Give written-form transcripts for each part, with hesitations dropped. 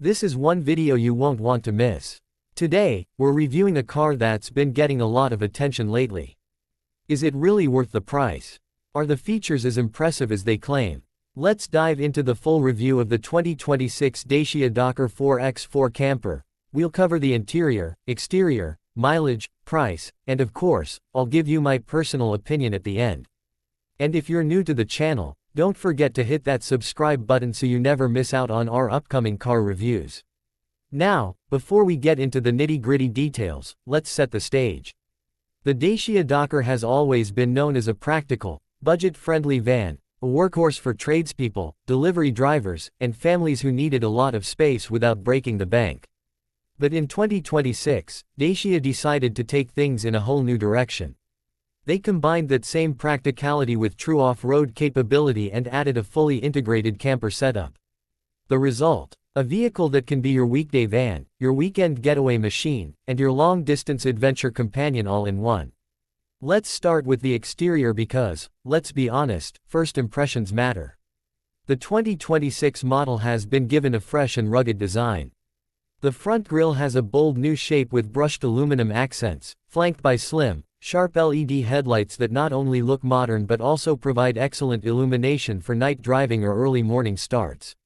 This is one video you won't want to miss. Today, we're reviewing a car that's been getting a lot of attention lately. Is it really worth the price? Are the features as impressive as they claim? Let's dive into the full review of the 2026 Dacia Dokker 4x4 camper. We'll cover the interior, exterior, mileage, price, and of course, I'll give you my personal opinion at the end. And if you're new to the channel, don't forget to hit that subscribe button so you never miss out on our upcoming car reviews. Now, before we get into the nitty-gritty details, let's set the stage. The Dacia Dokker has always been known as a practical, budget-friendly van, a workhorse for tradespeople, delivery drivers, and families who needed a lot of space without breaking the bank. But in 2026, Dacia decided to take things in a whole new direction. They combined that same practicality with true off-road capability and added a fully integrated camper setup. The result? A vehicle that can be your weekday van, your weekend getaway machine, and your long-distance adventure companion all in one. Let's start with the exterior because, let's be honest, first impressions matter. The 2026 model has been given a fresh and rugged design. The front grille has a bold new shape with brushed aluminum accents, flanked by slim, sharp LED headlights that not only look modern but also provide excellent illumination for night driving or early morning starts.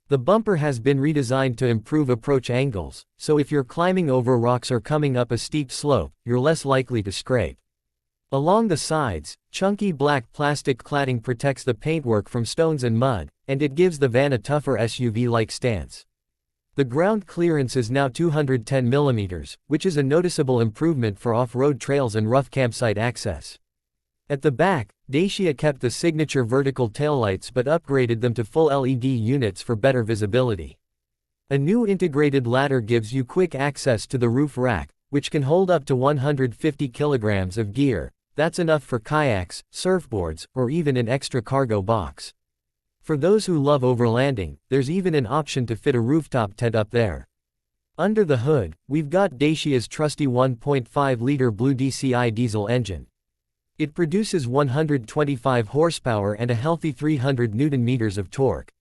The bumper has been redesigned to improve approach angles, so if you're climbing over rocks or coming up a steep slope, you're less likely to scrape. Along the sides, chunky black plastic cladding protects the paintwork from stones and mud, and it gives the van a tougher SUV-like stance. The ground clearance is now 210 mm, which is a noticeable improvement for off-road trails and rough campsite access. At the back, Dacia kept the signature vertical taillights but upgraded them to full LED units for better visibility. A new integrated ladder gives you quick access to the roof rack, which can hold up to 150 kilograms of gear. That's enough for kayaks, surfboards, or even an extra cargo box. For those who love overlanding, there's even an option to fit a rooftop tent up there. Under the hood, we've got Dacia's trusty 1.5-liter blue DCI diesel engine. It produces 125 horsepower and a healthy 300 Nm of torque.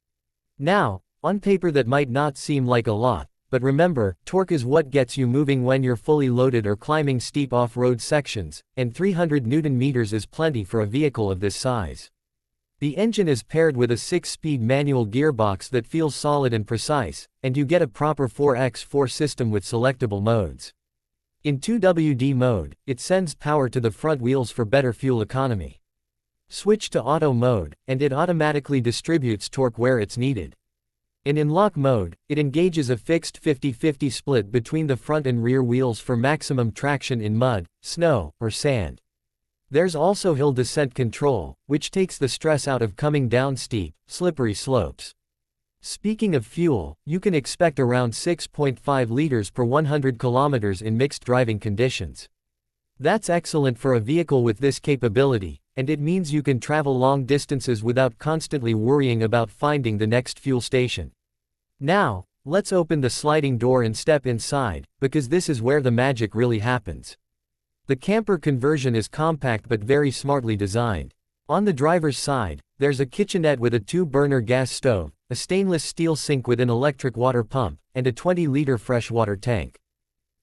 Now, on paper that might not seem like a lot, but remember, torque is what gets you moving when you're fully loaded or climbing steep off-road sections, and 300 Nm is plenty for a vehicle of this size. The engine is paired with a 6-speed manual gearbox that feels solid and precise, and you get a proper 4x4 system with selectable modes. In 2WD mode, it sends power to the front wheels for better fuel economy. Switch to auto mode, and it automatically distributes torque where it's needed. In lock mode, it engages a fixed 50-50 split between the front and rear wheels for maximum traction in mud, snow, or sand. There's also hill descent control, which takes the stress out of coming down steep, slippery slopes. Speaking of fuel, you can expect around 6.5 liters per 100 kilometers in mixed driving conditions. That's excellent for a vehicle with this capability, and it means you can travel long distances without constantly worrying about finding the next fuel station. Now, let's open the sliding door and step inside, because this is where the magic really happens. The camper conversion is compact but very smartly designed. On the driver's side, there's a kitchenette with a 2-burner gas stove, a stainless steel sink with an electric water pump, and a 20-liter freshwater tank.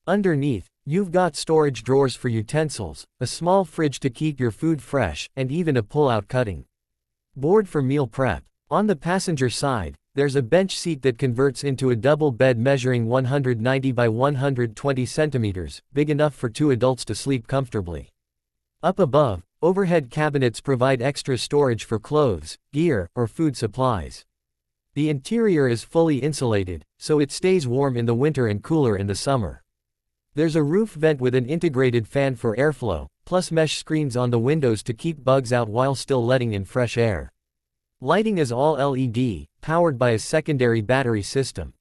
Underneath, you've got storage drawers for utensils, a small fridge to keep your food fresh, and even a pull-out cutting board for meal prep. On the passenger side, there's a bench seat that converts into a double bed measuring 190 by 120 centimeters, big enough for 2 adults to sleep comfortably. Up above, overhead cabinets provide extra storage for clothes, gear, or food supplies. The interior is fully insulated, so it stays warm in the winter and cooler in the summer. There's a roof vent with an integrated fan for airflow, plus mesh screens on the windows to keep bugs out while still letting in fresh air. Lighting is all LED, powered by a secondary battery system.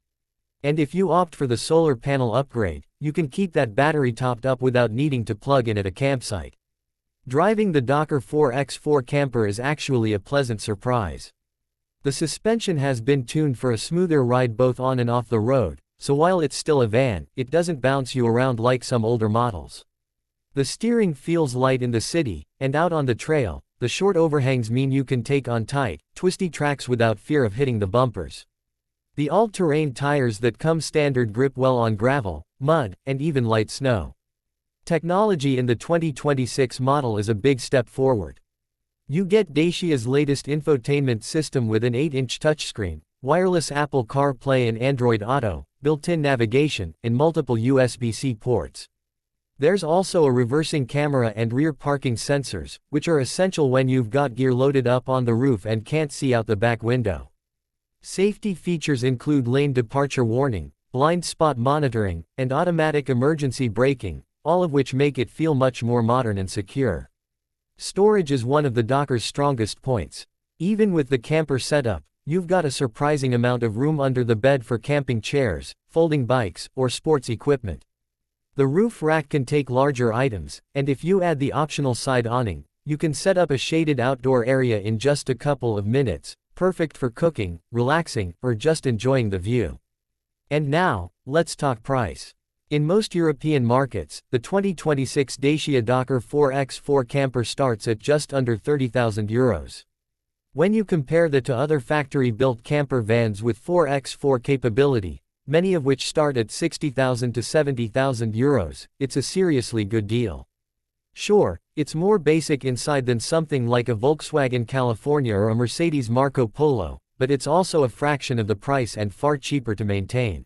And if you opt for the solar panel upgrade, you can keep that battery topped up without needing to plug in at a campsite. Driving the Dokker 4x4 camper is actually a pleasant surprise. The suspension has been tuned for a smoother ride both on and off the road, so while it's still a van, it doesn't bounce you around like some older models. The steering feels light in the city, and out on the trail, the short overhangs mean you can take on tight, twisty tracks without fear of hitting the bumpers. The all-terrain tires that come standard grip well on gravel, mud, and even light snow. Technology in the 2026 model is a big step forward. You get Dacia's latest infotainment system with an 8-inch touchscreen, wireless Apple CarPlay and Android Auto, built-in navigation, and multiple USB-C ports. There's also a reversing camera and rear parking sensors, which are essential when you've got gear loaded up on the roof and can't see out the back window. Safety features include lane departure warning, blind spot monitoring, and automatic emergency braking, all of which make it feel much more modern and secure. Storage is one of the Dokker's strongest points. Even with the camper setup, you've got a surprising amount of room under the bed for camping chairs, folding bikes, or sports equipment. The roof rack can take larger items, and if you add the optional side awning, you can set up a shaded outdoor area in just a couple of minutes, perfect for cooking, relaxing, or just enjoying the view. And now, let's talk price. In most European markets, the 2026 Dacia Dokker 4x4 camper starts at just under €30,000. When you compare that to other factory-built camper vans with 4x4 capability, many of which start at €60,000 to €70,000, it's a seriously good deal. Sure, it's more basic inside than something like a Volkswagen California or a Mercedes Marco Polo, but it's also a fraction of the price and far cheaper to maintain.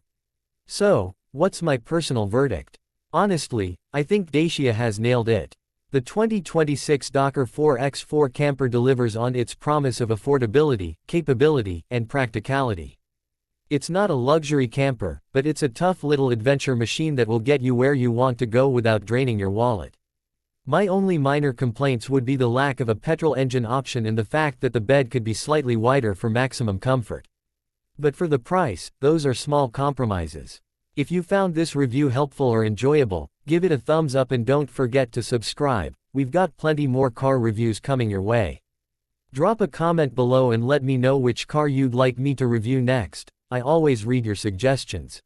So, what's my personal verdict? Honestly, I think Dacia has nailed it. The 2026 Dokker 4x4 camper delivers on its promise of affordability, capability, and practicality. It's not a luxury camper, but it's a tough little adventure machine that will get you where you want to go without draining your wallet. My only minor complaints would be the lack of a petrol engine option and the fact that the bed could be slightly wider for maximum comfort. But for the price, those are small compromises. If you found this review helpful or enjoyable, give it a thumbs up and don't forget to subscribe. We've got plenty more car reviews coming your way. Drop a comment below and let me know which car you'd like me to review next. I always read your suggestions.